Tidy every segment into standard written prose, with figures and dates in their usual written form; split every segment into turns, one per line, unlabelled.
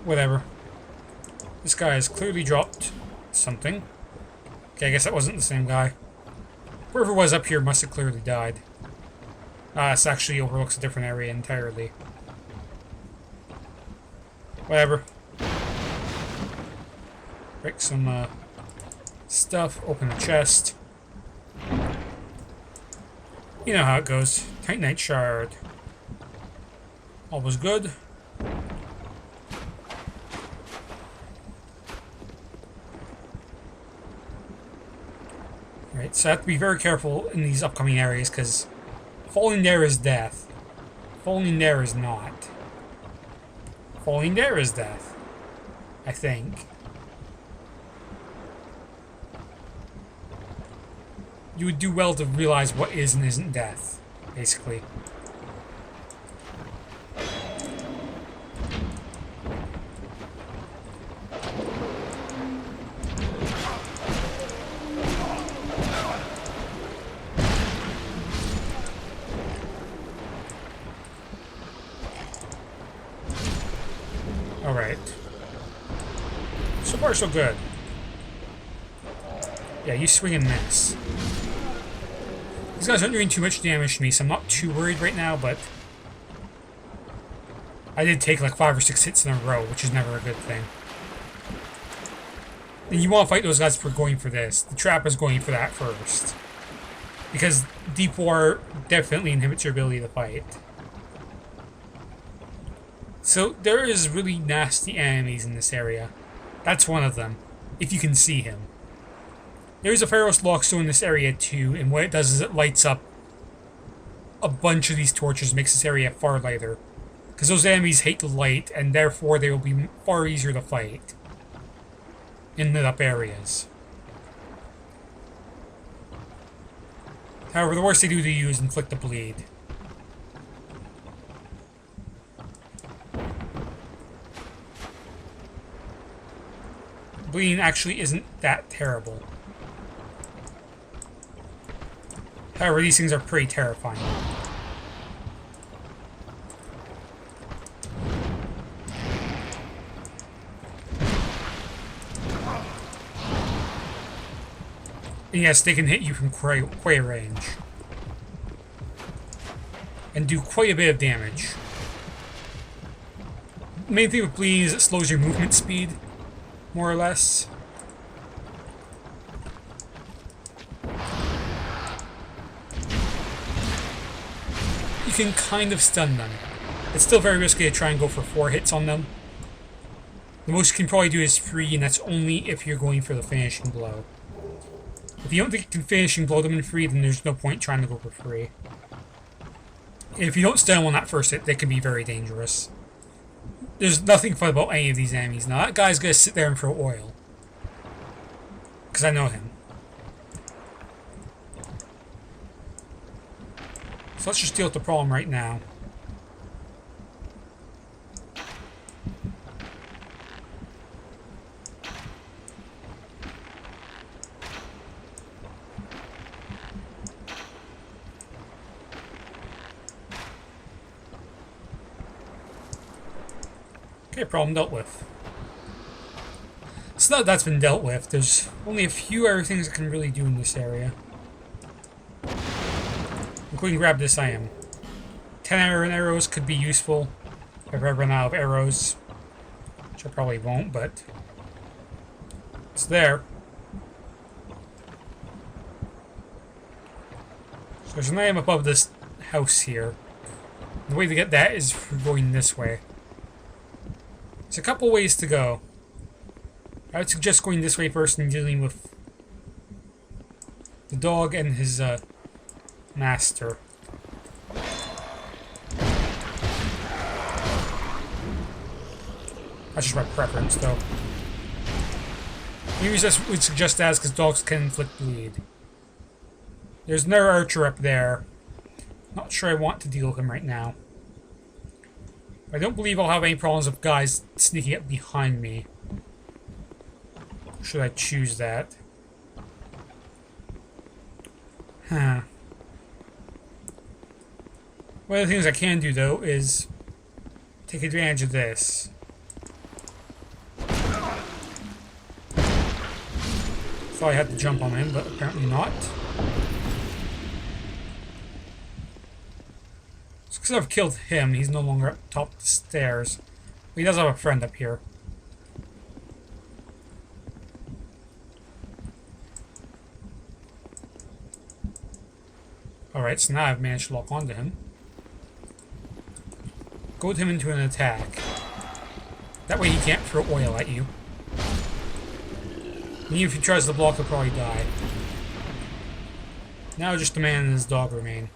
Whatever. This guy has clearly dropped something. Okay, I guess that wasn't the same guy. Whoever was up here must have clearly died. This actually overlooks a different area entirely. Whatever. Break some stuff, open the chest. You know how it goes. Titanite shard. All was good. Right, so I have to be very careful in these upcoming areas, because falling there is death. Falling there is not. Falling there is death. I think. You would do well to realize what is and isn't death, basically. Alright. So far, so good. Yeah, you swing and miss. These guys aren't doing too much damage to me, so I'm not too worried right now, but I did take like 5 or 6 hits in a row, which is never a good thing. And you want to fight those guys for going for this. The trap is going for that first. Because deep water definitely inhibits your ability to fight. So there is really nasty enemies in this area. That's one of them, if you can see him. There's a Pharaoh's Lockstone in this area too, and what it does is it lights up a bunch of these torches, makes this area far lighter. Because those enemies hate the light, and therefore they will be far easier to fight in lit up areas. However, the worst they do to you is inflict a bleed. Bleeding actually isn't that terrible. However, these things are pretty terrifying. And yes, they can hit you from quite a range. And do quite a bit of damage. The main thing with bleeding is it slows your movement speed, more or less. You can kind of stun them. It's still very risky to try and go for 4 hits on them. The most you can probably do is 3, and that's only if you're going for the finishing blow. If you don't think you can finishing blow them in 3, then there's no point trying to go for 3. If you don't stun them on that first hit, they can be very dangerous. There's nothing fun about any of these enemies. Now, that guy's gonna sit there and throw oil. Because I know him. So let's just deal with the problem right now. Okay, problem dealt with. So now that's been dealt with, there's only a few other things I can really do in this area. Including grab this item. 10 iron arrows could be useful if I run out of arrows. Which I probably won't, but it's there. So there's an item above this house here. The way to get that is through going this way. There's a couple ways to go. I would suggest going this way first and dealing with the dog and his master. That's just my preference, though. The reason I would suggest that is because dogs can inflict bleed. There's another archer up there. Not sure I want to deal with him right now. I don't believe I'll have any problems with guys sneaking up behind me. Should I choose that? Huh. One of the things I can do, though, is take advantage of this. Thought I had to jump on him, but apparently not. So because I've killed him, he's no longer up top of the stairs. But he does have a friend up here. Alright, so now I've managed to lock onto him. Goad him into an attack. That way he can't throw oil at you. And even if he tries to block, he'll probably die. Now just the man and his dog remain.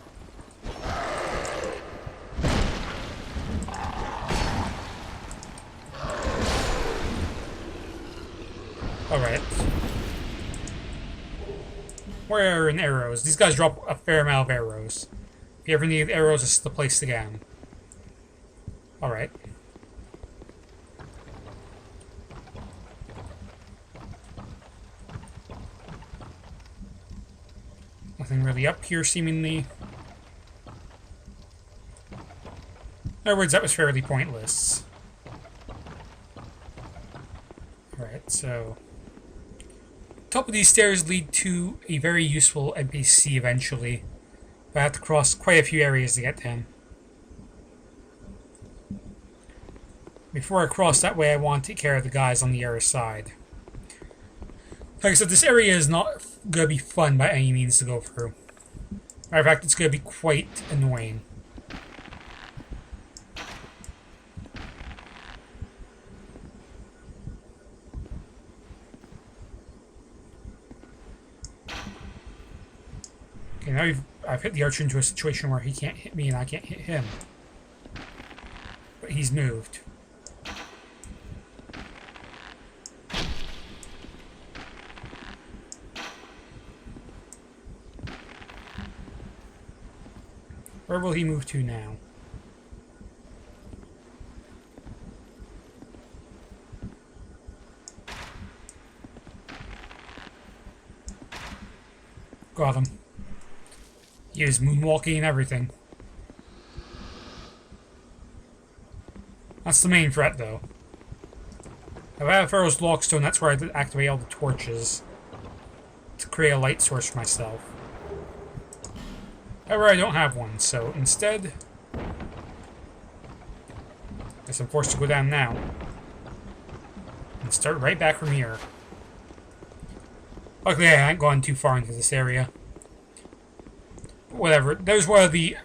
Alright. Where are in arrows? These guys drop a fair amount of arrows. If you ever need arrows, this is the place to get them. Alright. Nothing really up here, seemingly. In other words, that was fairly pointless. Alright, so... top of these stairs lead to a very useful NPC eventually. But I have to cross quite a few areas to get to him. Before I cross that way, I want to take care of the guys on the other side. Like I said, this area is not going to be fun by any means to go through. Matter of fact, it's going to be quite annoying. Okay, now I've hit the archer into a situation where he can't hit me and I can't hit him. But he's moved. Where will he move to now? Got him. He is moonwalking and everything. That's the main threat, though. If I have Pharaoh's Lockstone, that's where I activate all the torches to create a light source for myself. However, I don't have one, so instead... guess I'm forced to go down now. And start right back from here. Luckily, I haven't gone too far into this area. Whatever. There's one of the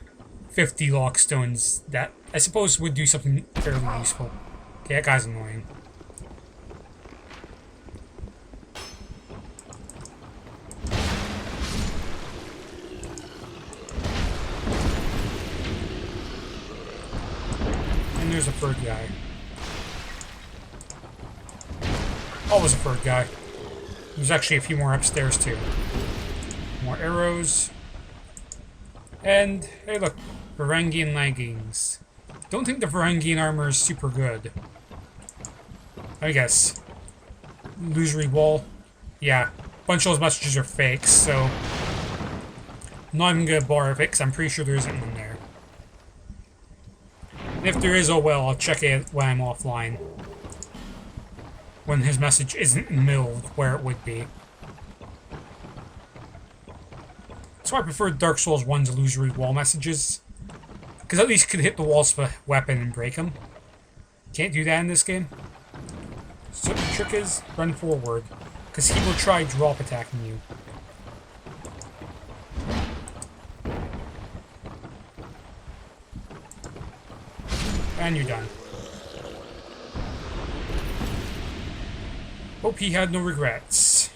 50 Lockstones that I suppose would do something fairly useful. Okay, that guy's annoying. And there's a third guy. Always a third guy. There's actually a few more upstairs too. More arrows. And, hey look, Varangian leggings. Don't think the Varangian armor is super good. I guess. Illusory wall. Yeah, a bunch of those messages are fakes, so... I'm not even gonna bother with it, because I'm pretty sure there isn't one there. And if there is, oh well, I'll check it when I'm offline. When his message isn't milled where it would be. So I prefer Dark Souls 1's illusory wall messages. Because at least you could hit the walls with a weapon and break them. Can't do that in this game. So the trick is, run forward. Because he will try drop attacking you. And you're done. Hope he had no regrets.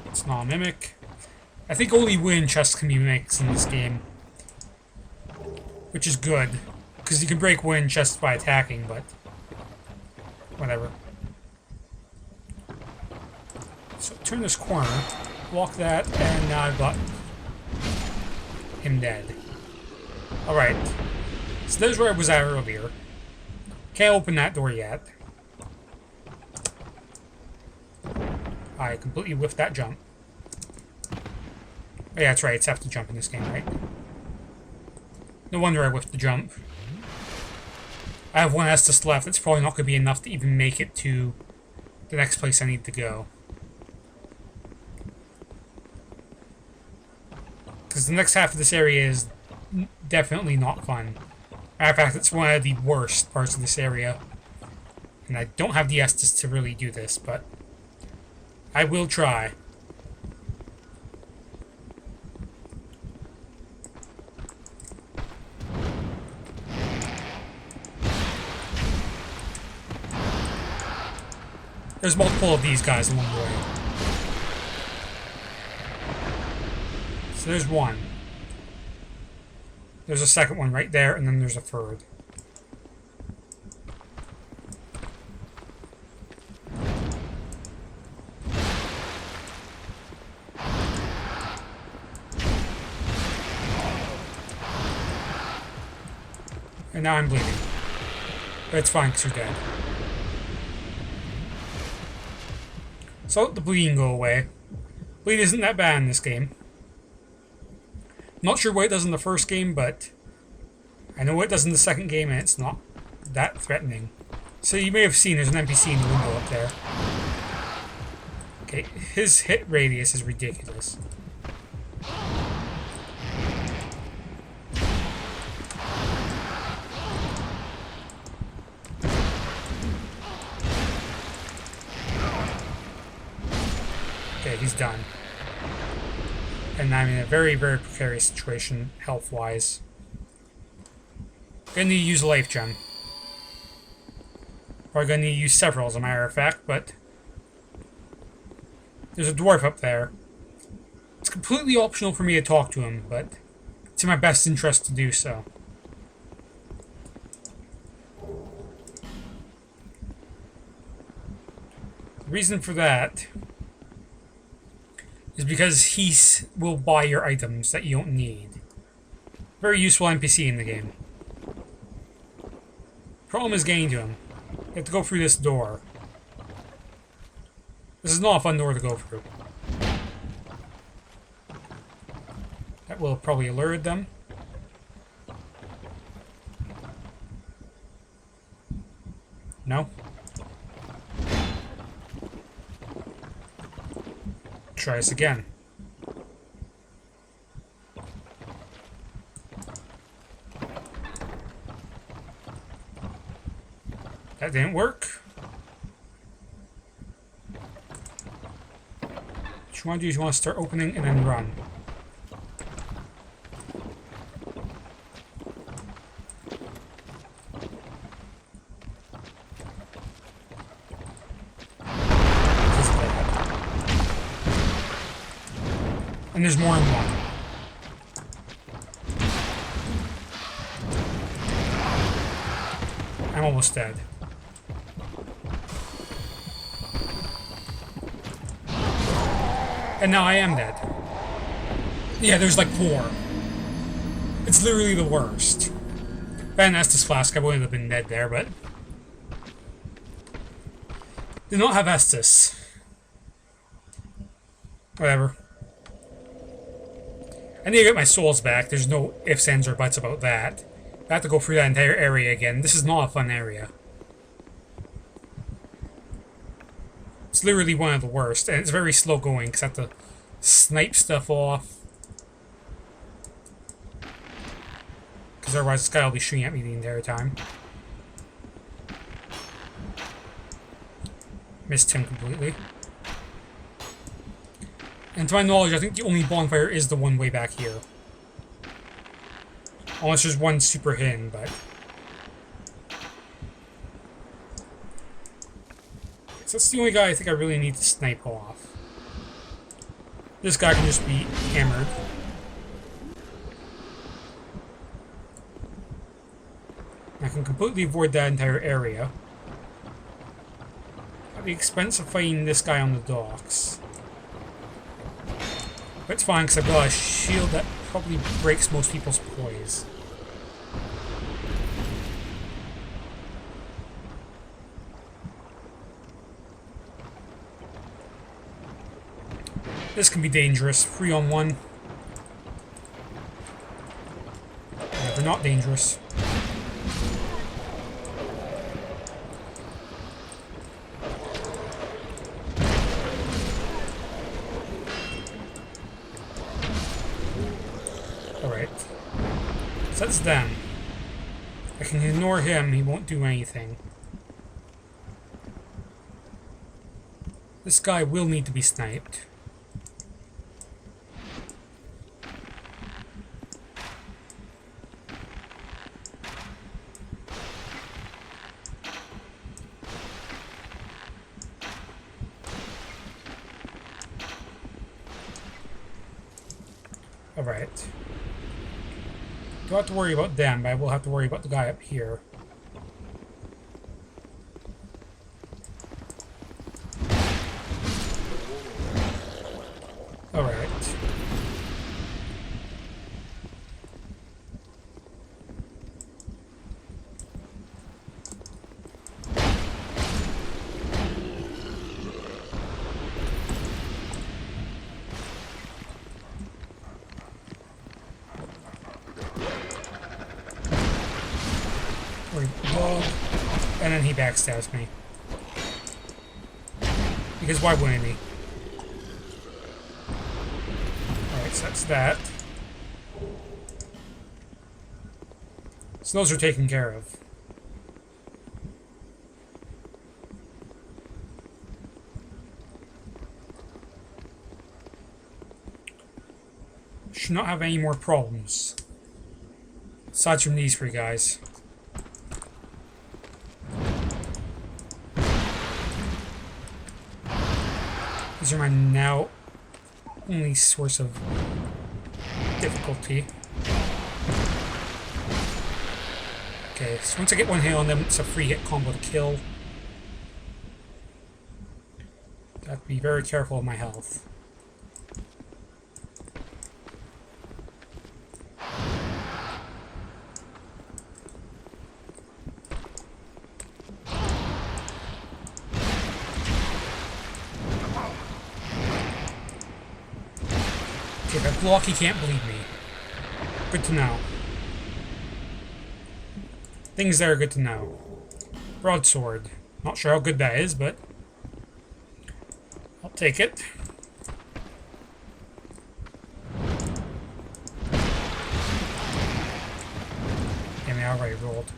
It's not a mimic. I think only wooden chests can be mimics in this game. Which is good. Because you can break wooden chests by attacking, but... whatever. So turn this corner, block that, and now I've got him dead. Alright. So there's where I was at earlier. Can't open that door yet. I completely whiffed that jump. Oh yeah, that's right, it's have to jump in this game, right? No wonder I whiffed the jump. I have one Estus left. It's probably not going to be enough to even make it to the next place I need to go. Because the next half of this area is definitely not fun. Matter of fact, it's one of the worst parts of this area. And I don't have the Estus to really do this, but I will try. There's multiple of these guys along the way. So there's one. There's a second one right there, and then there's a third. And now I'm bleeding. But it's fine because you're dead. So let the bleeding go away. Bleed isn't that bad in this game. Not sure what it does in the first game, but I know what it does in the second game, and it's not that threatening. So you may have seen there's an NPC in the window up there. Okay, his hit radius is ridiculous. Okay, he's done. And I'm in a very, very precarious situation, health-wise. Gonna need to use a life gem. Probably gonna need to use several, as a matter of fact, but there's a dwarf up there. It's completely optional for me to talk to him, but it's in my best interest to do so. The reason for that is because he will buy your items that you don't need. Very useful NPC in the game. Problem is getting to him. You have to go through this door. This is not a fun door to go through. That will probably alert them. No? Try this again. That didn't work. What you want to do is you want to start opening and then run. And there's more than one. I'm almost dead. And now I am dead. Yeah, there's like 4. It's literally the worst. If I hadn't Estus Flask, I wouldn't have been dead there, but did not have Estus. Whatever. I need to get my souls back. There's no ifs, ands, or buts about that. I have to go through that entire area again. This is not a fun area. It's literally one of the worst, and it's very slow going because I have to snipe stuff off. Because otherwise this guy will be shooting at me the entire time. Missed him completely. And to my knowledge, I think the only bonfire is the one way back here. Unless there's one super hidden, but so that's the only guy I think I really need to snipe off. This guy can just be hammered. I can completely avoid that entire area at the expense of fighting this guy on the docks. But it's fine, because I've got a shield that probably breaks most people's poise. This can be dangerous. 3-on-1. Never not dangerous. So that's them. I can ignore him, he won't do anything. This guy will need to be sniped. Alright. Don't have to worry about them, but I will have to worry about the guy up here. Alright. And then he backstabs me. Because why wouldn't he? Alright, so that's that. So those are taken care of. Should not have any more problems. Aside from these three guys. These are my now only source of difficulty. Okay, so once I get one hit on them, it's a free hit combo to kill. Have to be very careful of my health. Okay, if I block, he can't bleed me. Good to know. Things that are good to know. Broadsword. Not sure how good that is, but I'll take it. Damn, I already rolled.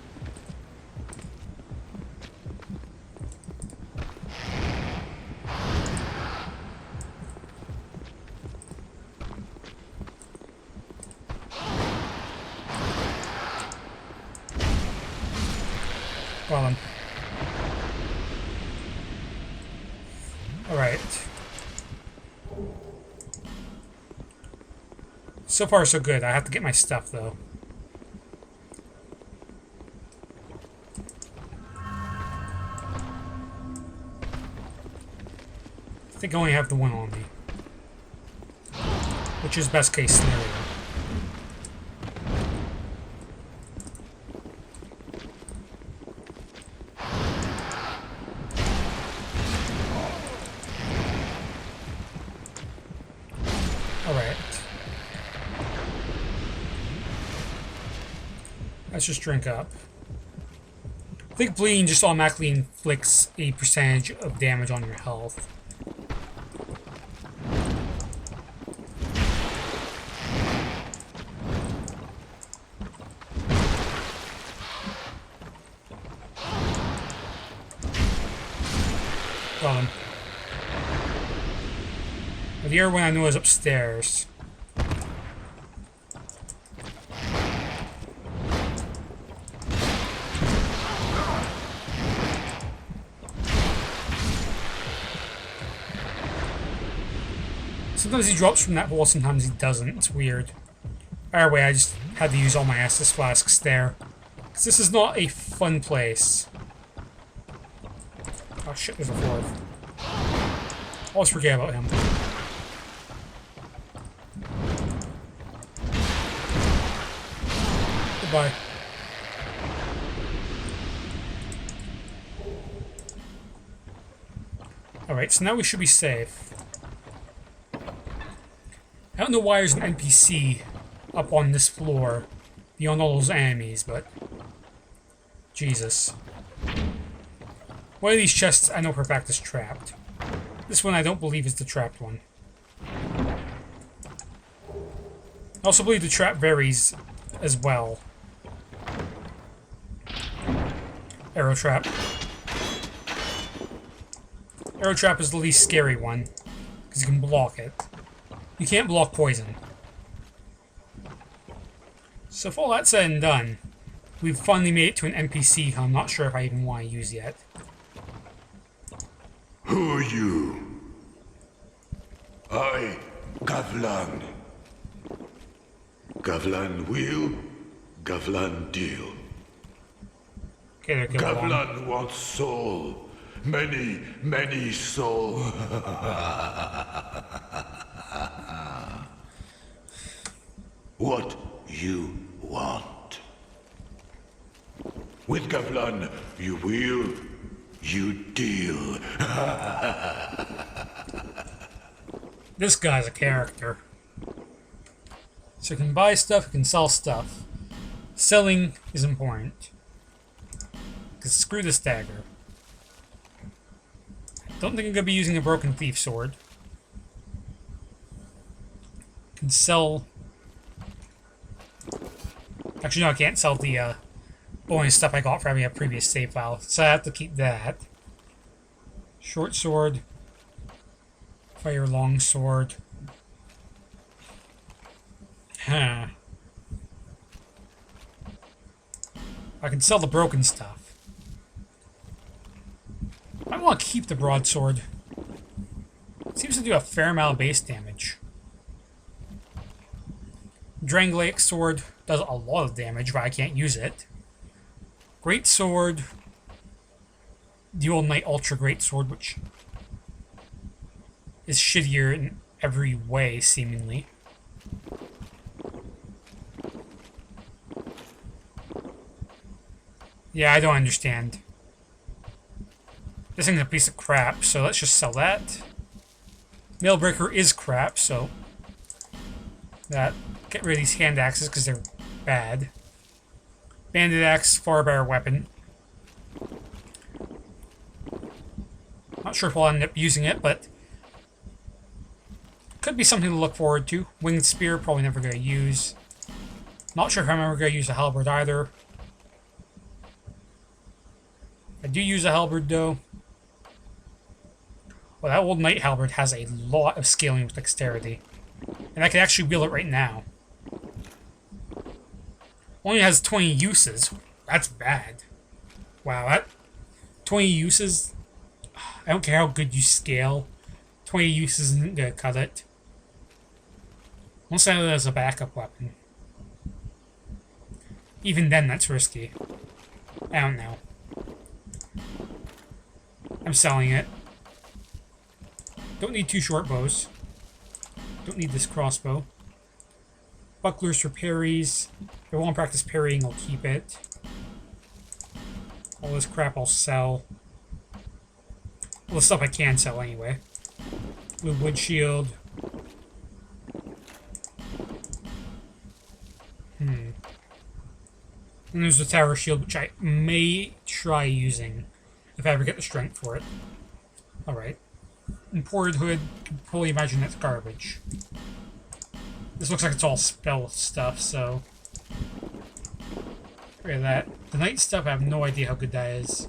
Got him. Alright. So far, so good. I have to get my stuff, though. I think I only have the one on me. Which is best case scenario. Alright. Let's just drink up. I think bleeding just automatically inflicts a percentage of damage on your health. Got him. The other one I know is upstairs. Sometimes he drops from that wall, sometimes he doesn't. It's weird. Either way, I just had to use all my Estus flasks there. Because this is not a fun place. Oh shit, there's a fourth. Always forget about him. Goodbye. Alright, so now we should be safe. I don't know why there's an NPC up on this floor beyond all those enemies, but Jesus. One of these chests I know for a fact is trapped. This one I don't believe is the trapped one. I also believe the trap varies as well. Arrow trap. Arrow trap is the least scary one, because you can block it. You can't block poison. So if all that's said and done, we've finally made it to an NPC who I'm not sure if I even want to use yet.
Who are you? I, Gavlan. Gavlan will, Gavlan deal.
Okay, they're good.
Gavlan wants soul. Many, many soul. What you want? With Gavlan, you will, you deal.
This guy's a character. So you can buy stuff, you can sell stuff. Selling is important. Because screw this dagger. Don't think I'm going to be using a broken thief sword. Can sell... Actually, no, I can't sell the bonus stuff I got for having a previous save file, so I have to keep that. Short sword. Fire long sword. Huh. I can sell the broken stuff. I want to keep the broadsword. It seems to do a fair amount of base damage. Drangleic sword does a lot of damage, but I can't use it. Great sword. Dual Knight Ultra Great Sword, which is shittier in every way, seemingly. Yeah, I don't understand. This thing's a piece of crap, so let's just sell that. Mailbreaker is crap, so that get rid of these hand axes because they're bad. Bandit axe, far better weapon. Not sure if I'll end up using it, but could be something to look forward to. Winged spear, probably never going to use. Not sure if I'm ever going to use a halberd either. I do use a halberd though. Well, that old knight halberd has a lot of scaling with dexterity. And I can actually wield it right now. Only has 20 uses. That's bad. Wow, that 20 uses. I don't care how good you scale. 20 uses isn't gonna cut it. Unless I have it as a backup weapon. Even then, that's risky. I don't know. I'm selling it. Don't need 2 short bows. Don't need this crossbow. Bucklers for parries. If I want to practice parrying, I'll keep it. All this crap I'll sell. All the stuff I can sell anyway. Blue wood shield. And there's the tower shield, which I may try using if I ever get the strength for it. Alright. Imported hood, can probably imagine that's garbage. This looks like it's all spell stuff, so... Look at that. The knight stuff, I have no idea how good that is.